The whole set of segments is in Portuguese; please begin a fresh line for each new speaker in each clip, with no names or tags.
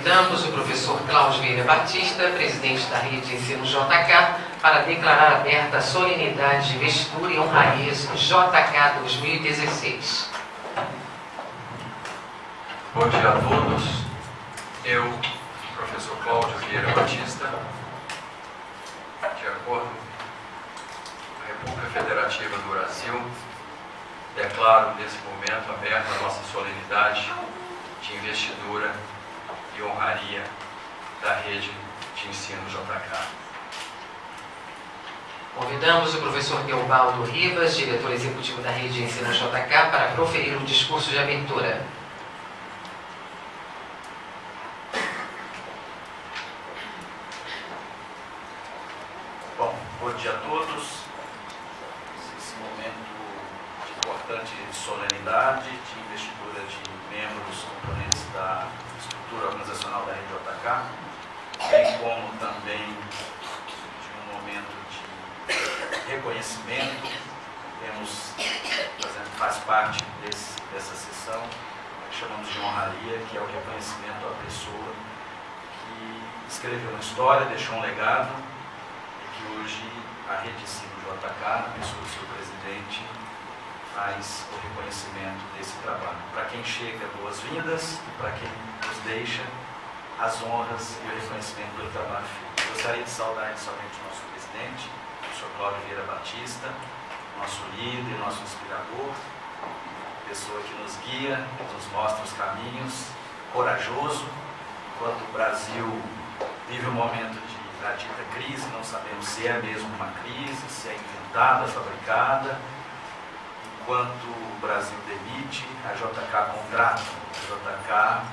Convidamos o professor Cláudio Vieira Batista, presidente da Rede de Ensino JK, para declarar aberta a solenidade de investidura e honrarias JK 2016.
Bom dia a todos. Eu, professor Cláudio Vieira Batista, de acordo com a República Federativa do Brasil, declaro nesse momento aberta a nossa solenidade de investidura e honraria da Rede de Ensino JK.
Convidamos o professor Teobaldo Ribas, diretor executivo da Rede de Ensino JK, para proferir o discurso de abertura.
Bom, bom dia a todos. Esse momento de importante solenidade de investidura de membros componentes da estrutura organizacional da Rede JK, bem como também de um momento de reconhecimento. Faz parte dessa sessão que chamamos de honraria, que é o reconhecimento à pessoa que escreveu uma história, deixou um legado, e que hoje a Rede de Ensino JK, na pessoa do seu presidente, faz o reconhecimento desse trabalho. Para quem chega, boas-vindas, e para quem nos deixa, as honras e o reconhecimento pelo trabalho feito. Gostaria de saudar inicialmente o nosso presidente, o professor Cláudio Vieira Batista, nosso líder, nosso inspirador, pessoa que nos guia, nos mostra os caminhos, corajoso, enquanto o Brasil vive um momento da dita crise, não sabemos se é mesmo uma crise, se é inventada, fabricada. Enquanto o Brasil demite, a JK contrata, a JK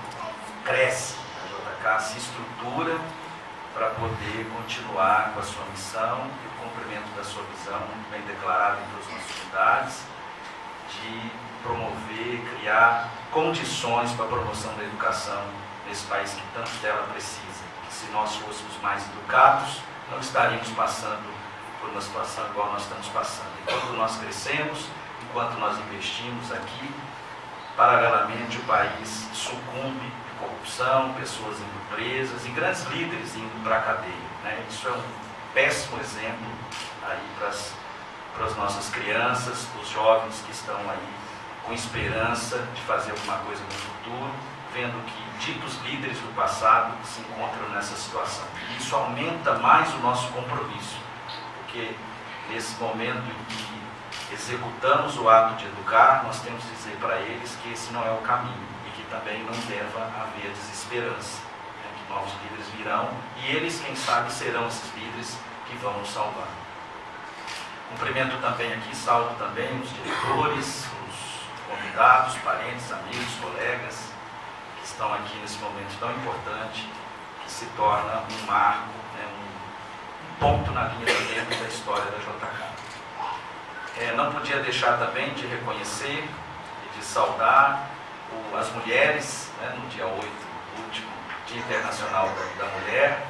cresce, a JK se estrutura para poder continuar com a sua missão e o cumprimento da sua visão, muito bem declarada em todas as nossas unidades, de promover, criar condições para a promoção da educação nesse país que tanto dela precisa. Que se nós fôssemos mais educados, não estaríamos passando por uma situação igual nós estamos passando. Enquanto nós crescemos, enquanto nós investimos aqui, paralelamente o país sucumbe de corrupção, pessoas indo presas e grandes líderes indo para a cadeia, né? Isso é um péssimo exemplo aí para as nossas crianças, os jovens que estão aí com esperança de fazer alguma coisa no futuro, vendo que ditos líderes do passado se encontram nessa situação. Isso aumenta mais o nosso compromisso, porque nesse momento em que executamos o ato de educar, nós temos que dizer para eles que esse não é o caminho e que também não deva haver desesperança, né? Que novos líderes virão e eles, quem sabe, serão esses líderes que vão nos salvar. Cumprimento também aqui, saúdo também os diretores, os convidados, parentes, amigos, colegas que estão aqui nesse momento tão importante, que se torna um marco, né? um ponto na linha de tempo da história da JK. Não podia deixar também de reconhecer e de saudar as mulheres, né, no dia 8, último Dia Internacional da Mulher.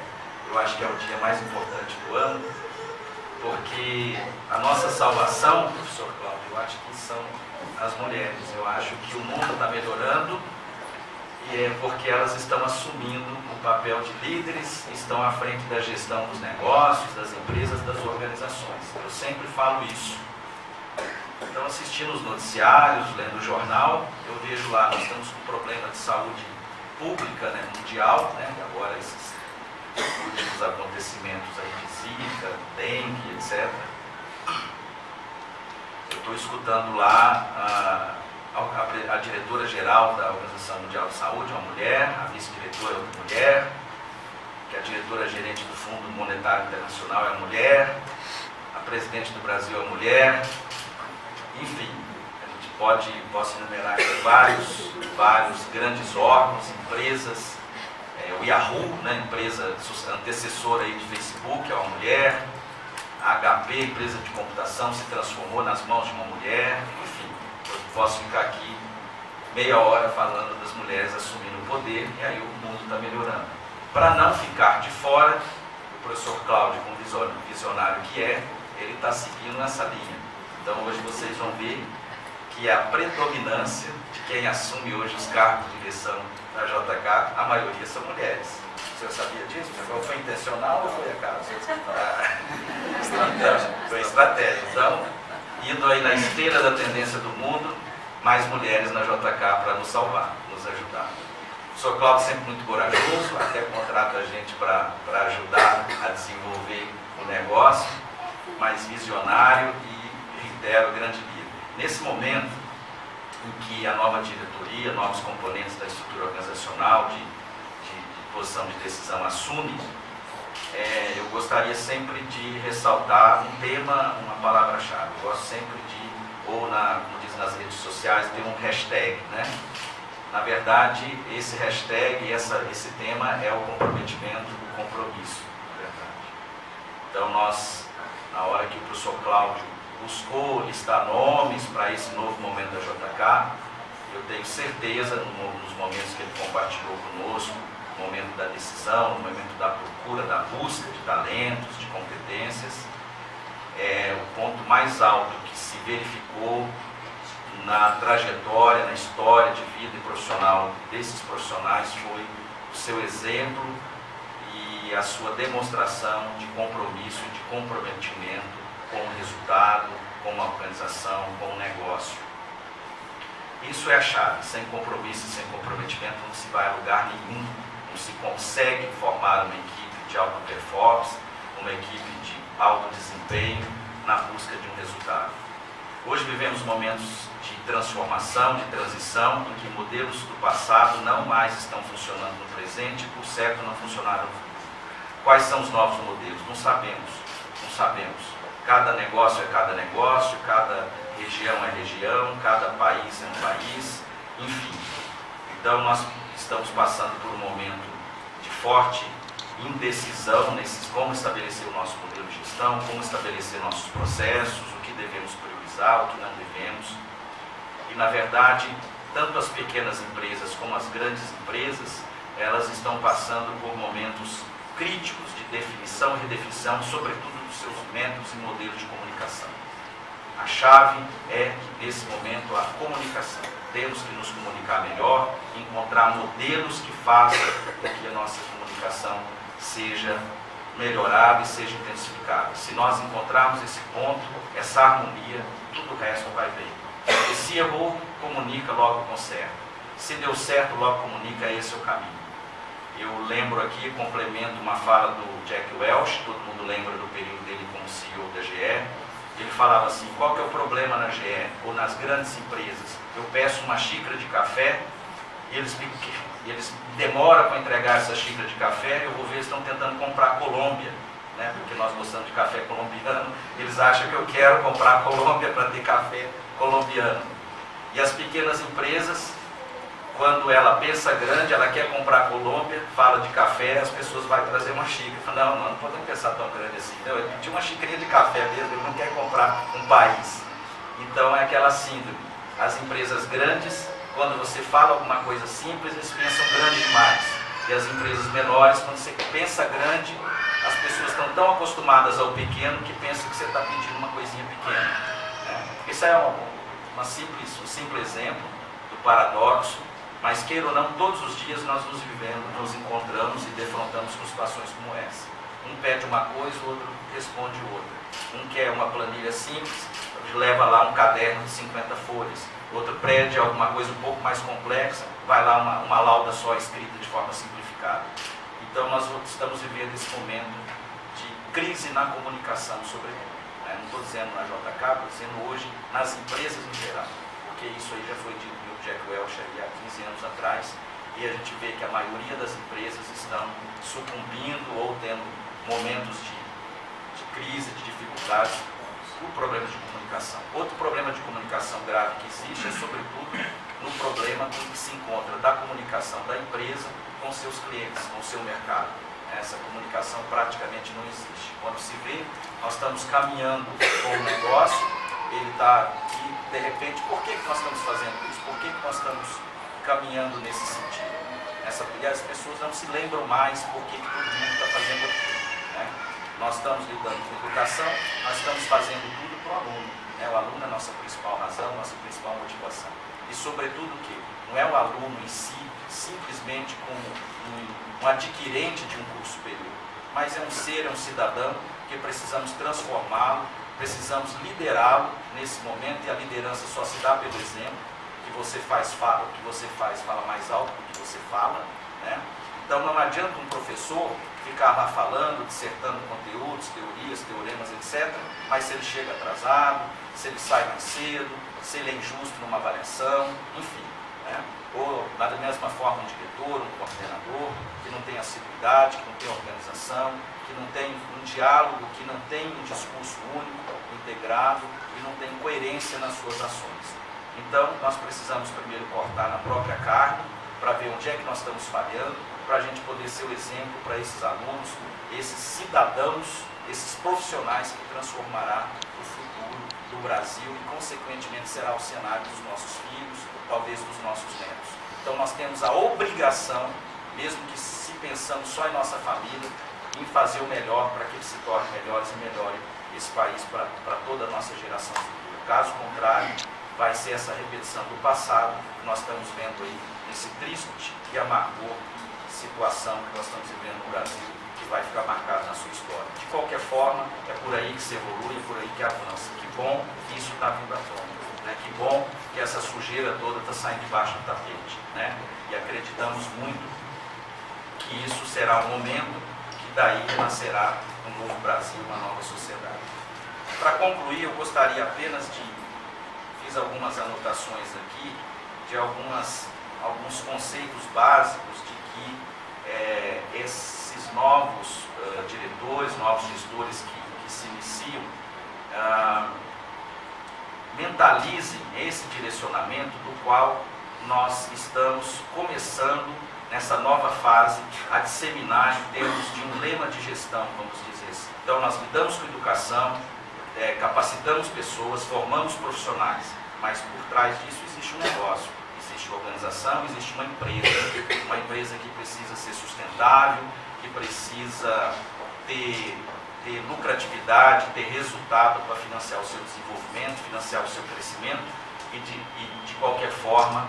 Eu acho que é o dia mais importante do ano, porque a nossa salvação, professor Cláudio, eu acho que são as mulheres. Eu acho que o mundo está melhorando e é porque elas estão assumindo o papel de líderes, estão à frente da gestão dos negócios, das empresas, das organizações. Eu sempre falo isso. Então, assistindo os noticiários, lendo o jornal, eu vejo lá, nós estamos com um problema de saúde pública, né, mundial, né, agora esses últimos acontecimentos aí de Zika, dengue, etc. Eu estou escutando lá a diretora-geral da Organização Mundial de Saúde, uma mulher, a vice-diretora é outra mulher, que a diretora-gerente do Fundo Monetário Internacional é mulher, a presidente do Brasil é mulher. Enfim, a gente posso enumerar aqui vários grandes órgãos, empresas, o Yahoo, né, empresa antecessora aí de Facebook, é uma mulher, a HP, empresa de computação, se transformou nas mãos de uma mulher. Enfim, eu posso ficar aqui meia hora falando das mulheres assumindo o poder, e aí o mundo está melhorando. Para não ficar de fora, o professor Cláudio, como visionário que é, ele está seguindo essa linha. Então hoje vocês vão ver que a predominância de quem assume hoje os cargos de direção da JK, a maioria são mulheres. O senhor sabia disso? Foi intencional ou foi acaso? Foi estratégia. Então, indo aí na esteira da tendência do mundo, mais mulheres na JK para nos salvar, nos ajudar. O senhor Cláudio sempre muito corajoso, até contrata a gente para ajudar a desenvolver o negócio, mas visionário e, reitero, grande líder. Nesse momento em que a nova diretoria, novos componentes da estrutura organizacional de posição de decisão assume, eu gostaria sempre de ressaltar um tema, uma palavra-chave. Eu gosto sempre de, como diz nas redes sociais, ter um hashtag, né? Na verdade, esse hashtag, esse tema é o comprometimento, o compromisso, na verdade. Então nós, na hora que o professor Cláudio buscou listar nomes para esse novo momento da JK, eu tenho certeza, nos momentos que ele compartilhou conosco, no momento da decisão, no momento da procura, da busca de talentos, de competências, o ponto mais alto que se verificou na trajetória, na história de vida e profissional desses profissionais foi o seu exemplo e a sua demonstração de compromisso, de comprometimento com o resultado, com a organização, com o negócio. Isso é a chave. Sem compromisso e sem comprometimento não se vai a lugar nenhum, não se consegue formar uma equipe de alta performance, uma equipe de alto desempenho na busca de um resultado. Hoje vivemos momentos de transformação, de transição, em que modelos do passado não mais estão funcionando no presente e, por certo, não funcionaram no futuro. Quais são os novos modelos? Não sabemos, não sabemos. Cada negócio é cada negócio, cada região é região, cada país é um país, enfim. Então nós estamos passando por um momento de forte indecisão nesses como estabelecer o nosso modelo de gestão, como estabelecer nossos processos, o que devemos priorizar, o que não devemos. E na verdade, tanto as pequenas empresas como as grandes empresas, elas estão passando por momentos críticos de definição e redefinição, sobretudo dos seus métodos e modelos de comunicação. A chave é, nesse momento, a comunicação. Temos que nos comunicar melhor, encontrar modelos que façam com que a nossa comunicação seja melhorada e seja intensificada. Se nós encontrarmos esse ponto, essa harmonia, tudo o resto vai bem. E se errou, comunica, logo conserta. Se deu certo, logo comunica, esse é o caminho. Eu lembro aqui, complemento uma fala do Jack Welch, todo mundo lembra do período dele como CEO da GE. Ele falava assim: qual que é o problema na GE ou nas grandes empresas? Eu peço uma xícara de café e eles demoram para entregar essa xícara de café. Eu vou ver, eles estão tentando comprar Colômbia, né? Porque nós gostamos de café colombiano. Eles acham que eu quero comprar Colômbia para ter café colombiano. E as pequenas empresas, quando ela pensa grande, ela quer comprar Colômbia, fala de café, as pessoas vão trazer uma xícara. Fala, não podemos pensar tão grande assim. Não, ele pediu uma xícarinha de café mesmo, ele não quer comprar um país. Então é aquela síndrome. As empresas grandes, quando você fala alguma coisa simples, eles pensam grande demais. E as empresas menores, quando você pensa grande, as pessoas estão tão acostumadas ao pequeno que pensam que você está pedindo uma coisinha pequena. Né? Isso é um simples exemplo do paradoxo. Mas, queira ou não, todos os dias nós nos encontramos e defrontamos com situações como essa. Um pede uma coisa, o outro responde outra. Um quer uma planilha simples, leva lá um caderno de 50 folhas. Outro pede alguma coisa um pouco mais complexa, vai lá uma lauda só escrita de forma simplificada. Então, nós estamos vivendo esse momento de crise na comunicação, sobretudo. Né? Não estou dizendo na JK, estou dizendo hoje nas empresas em geral. Porque isso aí já foi dito pelo Jack Welch há 15 anos atrás, e a gente vê que a maioria das empresas estão sucumbindo ou tendo momentos de crise, de dificuldades por problemas de comunicação. Outro problema de comunicação grave que existe é, sobretudo, no problema que se encontra da comunicação da empresa com seus clientes, com o seu mercado. Essa comunicação praticamente não existe. Quando se vê, nós estamos caminhando com o negócio, ele está aqui, de repente, por que nós estamos fazendo isso? Por que nós estamos caminhando nesse sentido? E as pessoas não se lembram mais por que todo mundo está fazendo aquilo. Né? Nós estamos lidando com educação, nós estamos fazendo tudo para o aluno. Né? O aluno é a nossa principal razão, nossa principal motivação. E, sobretudo, que não é o aluno em si, simplesmente como um adquirente de um curso superior, mas é um ser, é um cidadão que precisamos transformá-lo, precisamos liderá-lo nesse momento, e a liderança só se dá pelo exemplo. O que você faz, fala, o que você faz, fala mais alto do que você fala, né? Então não adianta um professor ficar lá falando, dissertando conteúdos, teorias, teoremas, etc., mas se ele chega atrasado, se ele sai mais cedo, se ele é injusto numa avaliação, enfim, né? Ou da mesma forma um diretor, um coordenador, que não tem assiduidade, que não tem organização, que não tem um diálogo, que não tem um discurso único, integrado, e não tem coerência nas suas ações. Então, nós precisamos primeiro cortar na própria carne, para ver onde é que nós estamos falhando, para a gente poder ser o exemplo para esses alunos, esses cidadãos, esses profissionais que transformará o futuro do Brasil e, consequentemente, será o cenário dos nossos filhos, talvez dos nossos netos. Então, nós temos a obrigação, mesmo que se pensamos só em nossa família, em fazer o melhor para que eles se tornem melhores e melhorem esse país para toda a nossa geração futura. Caso contrário, vai ser essa repetição do passado que nós estamos vendo aí, nesse triste e amargor situação que nós estamos vivendo no Brasil, que vai ficar marcado na sua história. De qualquer forma, é por aí que se evolui, é por aí que avança. Que bom que isso está vindo à tona, né? Que bom que essa sujeira toda está saindo debaixo do tapete, né? E acreditamos muito que isso será um momento que daí nascerá um novo Brasil, uma nova sociedade. Para concluir, eu gostaria apenas fiz algumas anotações aqui de alguns conceitos básicos de que esses novos diretores, novos gestores que se iniciam, mentalizem esse direcionamento do qual nós estamos começando nessa nova fase a disseminar em termos de um lema de gestão, vamos dizer assim. Então, nós lidamos com educação, capacitamos pessoas, formamos profissionais, mas por trás disso existe um negócio, existe organização, existe uma empresa que precisa ser sustentável, que precisa ter lucratividade, ter resultado para financiar o seu desenvolvimento, financiar o seu crescimento e de qualquer forma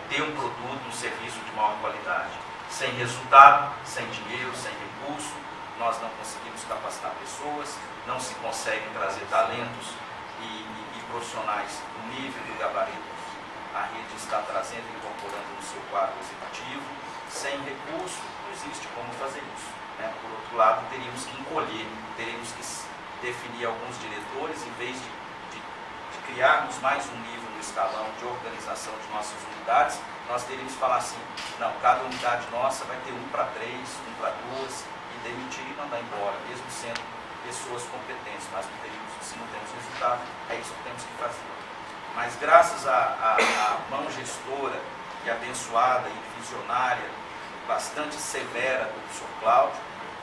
ter um produto, um serviço de maior qualidade. Sem resultado, sem dinheiro, sem recurso, nós não conseguimos capacitar pessoas, não se consegue trazer talentos e profissionais do nível e do gabarito que a rede está trazendo e incorporando no seu quadro executivo. Sem recurso, não existe como fazer isso, né? Por outro lado, teríamos que encolher, teríamos que definir alguns diretores, em vez de criarmos mais um nível no escalão de organização de nossas unidades, nós teríamos que falar assim, não, cada unidade nossa vai ter 1 para 3, 1 para 2, e demitir e mandar embora, mesmo sendo pessoas competentes. Nós não teríamos, se não temos resultado, é isso que temos que fazer. Mas graças à mão gestora e abençoada e visionária, bastante severa do professor Cláudio,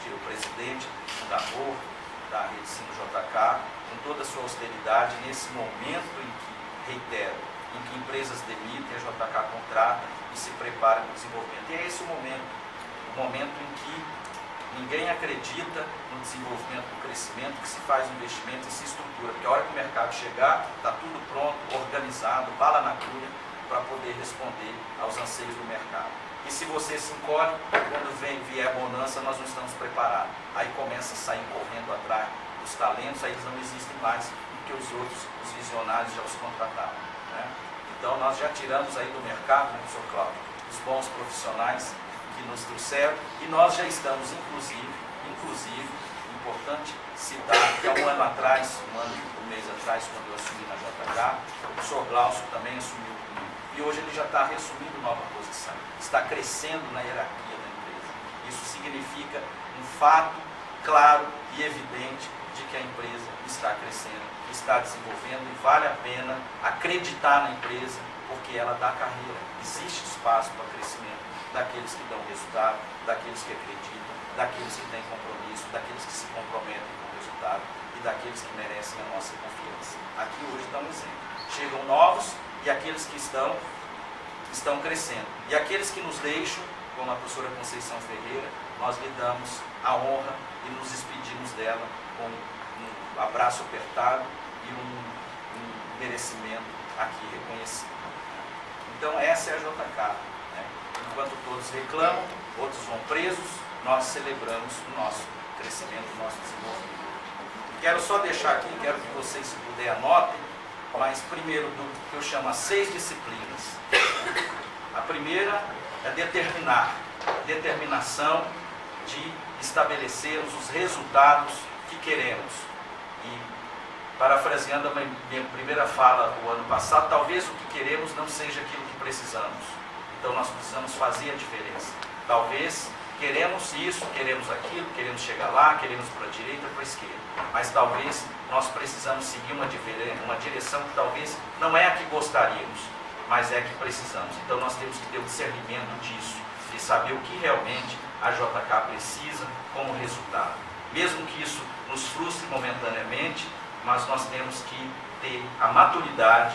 o presidente, fundador da Rede Ensino JK, com toda a sua austeridade, nesse momento em que, reitero, em que empresas demitem, a JK contrata e se prepara para o desenvolvimento. E é esse o momento em que ninguém acredita no desenvolvimento, no crescimento, que se faz um investimento e se estrutura. Porque a hora que o mercado chegar, está tudo pronto, organizado, bala na agulha, para poder responder aos anseios do mercado. E se você se encolhe, quando vier a bonança, nós não estamos preparados. Aí começa a sair correndo atrás dos talentos, aí eles não existem mais, porque os outros, os visionários, já os contrataram, né? Então nós já tiramos aí do mercado, né, professor Cláudio, os bons profissionais que nos trouxeram, e nós já estamos, inclusive, importante citar que há um ano atrás, um mês atrás, quando eu assumi na JK, o professor Glaucio também assumiu comigo. E hoje ele já está reassumindo nova posição, está crescendo na hierarquia da empresa. Isso significa um fato claro e evidente de que a empresa está crescendo, está desenvolvendo, e vale a pena acreditar na empresa, porque ela dá carreira. Existe espaço para crescimento daqueles que dão resultado, daqueles que acreditam, daqueles que têm compromisso, daqueles que se comprometem com o resultado e daqueles que merecem a nossa confiança. Aqui hoje dá um exemplo. Chegam novos e aqueles que estão crescendo. E aqueles que nos deixam, como a professora Conceição Ferreira, nós lhe damos a honra e nos despedimos dela com um abraço apertado e um merecimento aqui reconhecido. Então essa é a JK. Né? Enquanto todos reclamam, outros vão presos, nós celebramos o nosso crescimento, o nosso desenvolvimento. Quero só deixar aqui, quero que vocês, se puder, anotem, mas primeiro do que eu chamo as 6 disciplinas. A primeira é determinação de estabelecermos os resultados que queremos. E, parafraseando a minha primeira fala do ano passado, talvez o que queremos não seja aquilo que precisamos. Então nós precisamos fazer a diferença. Talvez queremos isso, queremos aquilo, queremos chegar lá, queremos para a direita, para a esquerda. Mas talvez nós precisamos seguir uma direção que talvez não é a que gostaríamos, mas é a que precisamos. Então nós temos que ter o discernimento disso, de saber o que realmente a JK precisa como resultado. Mesmo que isso nos frustre momentaneamente, mas nós temos que ter a maturidade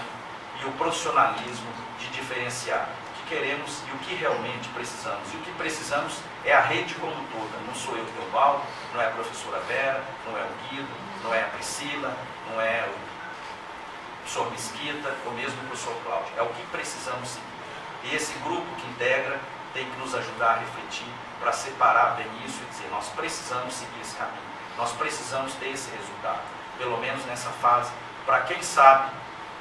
e o profissionalismo de diferenciar o que queremos e o que realmente precisamos. E o que precisamos é a rede como um toda. Não sou eu, Teobaldo, não é a professora Vera, não é o Guido, não é a Priscila, não é o professor Mesquita, ou mesmo o professor Cláudio. É o que precisamos seguir. E esse grupo que integra tem que nos ajudar a refletir para separar bem isso e dizer, nós precisamos seguir esse caminho, nós precisamos ter esse resultado, pelo menos nessa fase, para quem sabe,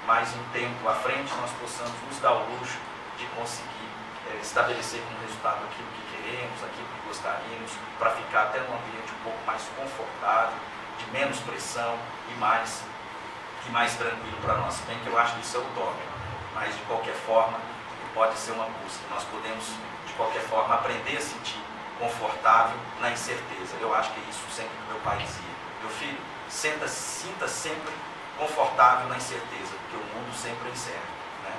mais um tempo à frente, nós possamos nos dar o luxo de conseguir estabelecer como resultado aquilo que queremos, aquilo que gostaríamos, para ficar até num ambiente um pouco mais confortável, de menos pressão e mais tranquilo para nós. Bem que eu acho que isso é utópico, mas de qualquer forma pode ser uma busca. Nós podemos, de qualquer forma, aprender a sentir confortável na incerteza. Eu acho que é isso sempre que meu pai dizia. Meu filho, sinta sempre confortável na incerteza, porque o mundo sempre é incerto. Né?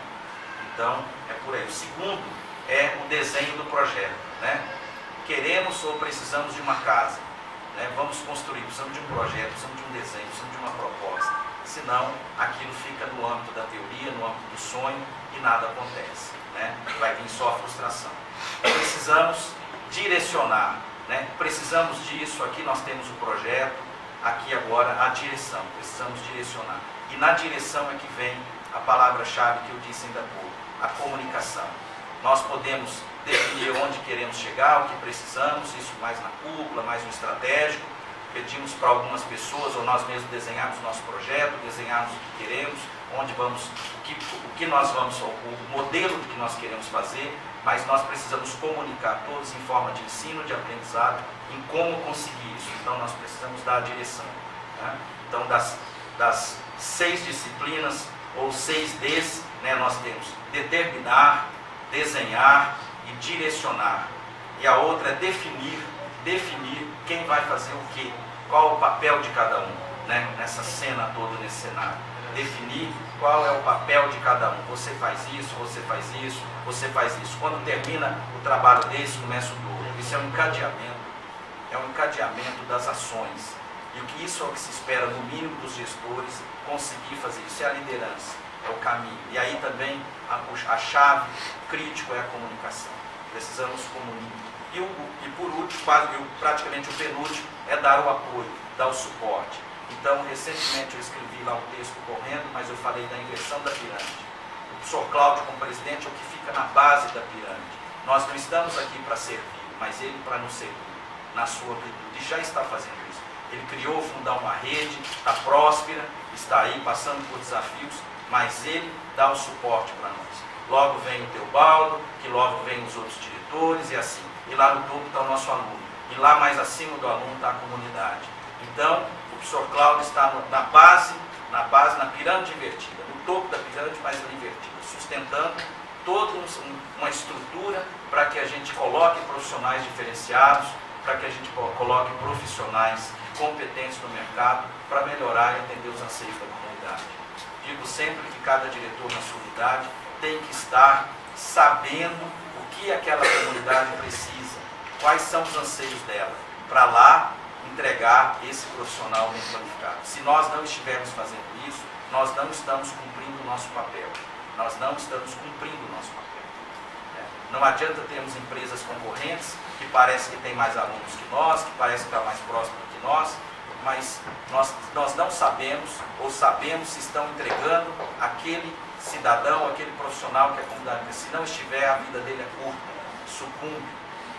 Então, é por aí. O segundo é o desenho do projeto. Né? Queremos ou precisamos de uma casa. Né? Vamos construir, precisamos de um projeto, precisamos de um desenho, precisamos de uma proposta. Senão, aquilo fica no âmbito da teoria, no âmbito do sonho e nada acontece. Né? Vai vir só a frustração. Precisamos direcionar. Né? Precisamos disso, aqui nós temos o projeto, aqui agora a direção. Precisamos direcionar. E na direção é que vem a palavra-chave que eu disse ainda há pouco, a comunicação. Nós podemos definir onde queremos chegar, o que precisamos, isso mais na cúpula, mais no estratégico. Pedimos para algumas pessoas, ou nós mesmos desenharmos nosso projeto, desenharmos o que queremos, onde vamos, o que nós vamos, o modelo do que nós queremos fazer, mas nós precisamos comunicar todos em forma de ensino, de aprendizado, em como conseguir isso. Então nós precisamos dar a direção. Né? Então das 6 disciplinas, ou 6 Ds, né, nós temos determinar, desenhar e direcionar. E a outra é definir quem vai fazer o quê, qual o papel de cada um, né, nessa cena toda, nesse cenário. Definir qual é o papel de cada um. Você faz isso, você faz isso, você faz isso. Quando termina o trabalho desse, começa o do. Isso é um encadeamento das ações. E o que isso é o que se espera, no mínimo, dos gestores, conseguir fazer isso. É a liderança, é o caminho. E aí também a chave crítico é a comunicação. Precisamos comunicar. E por último, praticamente o penúltimo, é dar o apoio, dar o suporte. Então, recentemente eu escrevi lá um texto correndo, mas eu falei da inversão da pirâmide. O professor Cláudio, como presidente, é o que fica na base da pirâmide. Nós não estamos aqui para servir, mas ele para nos servir, na sua virtude. E já está fazendo isso. Ele criou, fundou uma rede, está próspera, está aí passando por desafios, mas ele dá o suporte para nós. Logo vem o Teobaldo, que logo vem os outros diretores e assim. E lá no topo está o nosso aluno. E lá mais acima do aluno está a comunidade. Então, o professor Cláudio está na base, na pirâmide invertida, no topo da pirâmide, mas invertida, sustentando toda uma estrutura para que a gente coloque profissionais diferenciados, para que a gente coloque profissionais competentes no mercado para melhorar e atender os anseios da comunidade. Digo sempre que cada diretor na sua unidade tem que estar sabendo o que aquela comunidade precisa, quais são os anseios dela, para lá entregar esse profissional bem qualificado. Se nós não estivermos fazendo isso, nós não estamos cumprindo o nosso papel. Nós não estamos cumprindo o nosso papel. Não adianta termos empresas concorrentes que parece que tem mais alunos que nós, que parece que está mais próximo que nós, mas nós não sabemos, ou sabemos se estão entregando aquele cidadão, aquele profissional que a comunidade, se não estiver, a vida dele é curta, sucumbe.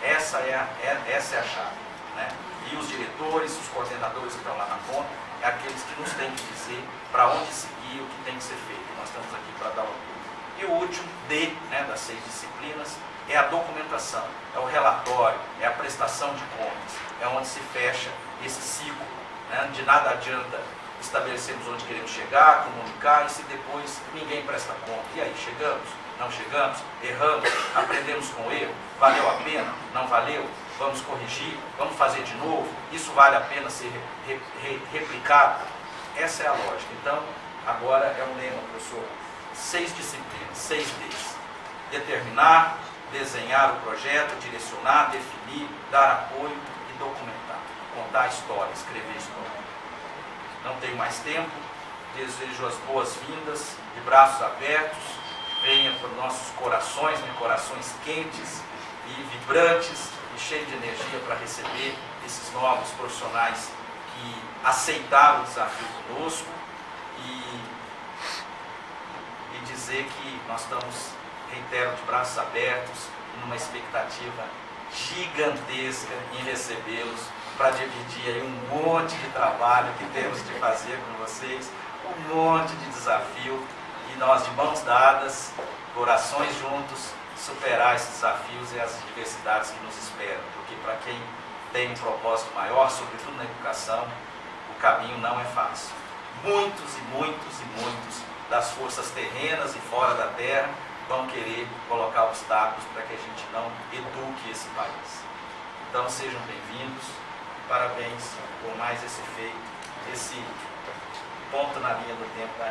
Essa é a chave, né? E os diretores, os coordenadores que estão lá na ponta, é aqueles que nos têm que dizer para onde seguir, o que tem que ser feito. Nós estamos aqui para dar o apoio. E o último, D, né, das 6 disciplinas, é a documentação, é o relatório, é a prestação de contas, é onde se fecha esse ciclo, né? De nada adianta estabelecermos onde queremos chegar, comunicar, e se depois ninguém presta conta. E aí, chegamos? Não chegamos? Erramos? Aprendemos com o erro? Valeu a pena? Não valeu? Vamos corrigir? Vamos fazer de novo? Isso vale a pena ser replicado? Essa é a lógica. Então, agora é um lema, professor. 6 disciplinas, 6 Ds. Determinar, desenhar o projeto, direcionar, definir, dar apoio e documentar. Contar a história, escrever a história. Não tenho mais tempo. Desejo as boas-vindas, de braços abertos. Venha para os nossos corações, né? Corações quentes e vibrantes e cheios de energia para receber esses novos profissionais que aceitaram o desafio conosco e dizer que nós estamos, reitero, de braços abertos, numa expectativa gigantesca em recebê-los para dividir aí um monte de trabalho que temos de fazer com vocês, um monte de desafio, e nós de mãos dadas, corações juntos, superar esses desafios e as adversidades que nos esperam, porque para quem tem um propósito maior, sobretudo na educação, o caminho não é fácil. Muitos e muitos e muitos das forças terrenas e fora da terra vão querer colocar obstáculos para que a gente não eduque esse país. Então sejam bem-vindos, parabéns por mais esse feito, esse ponto na linha do tempo da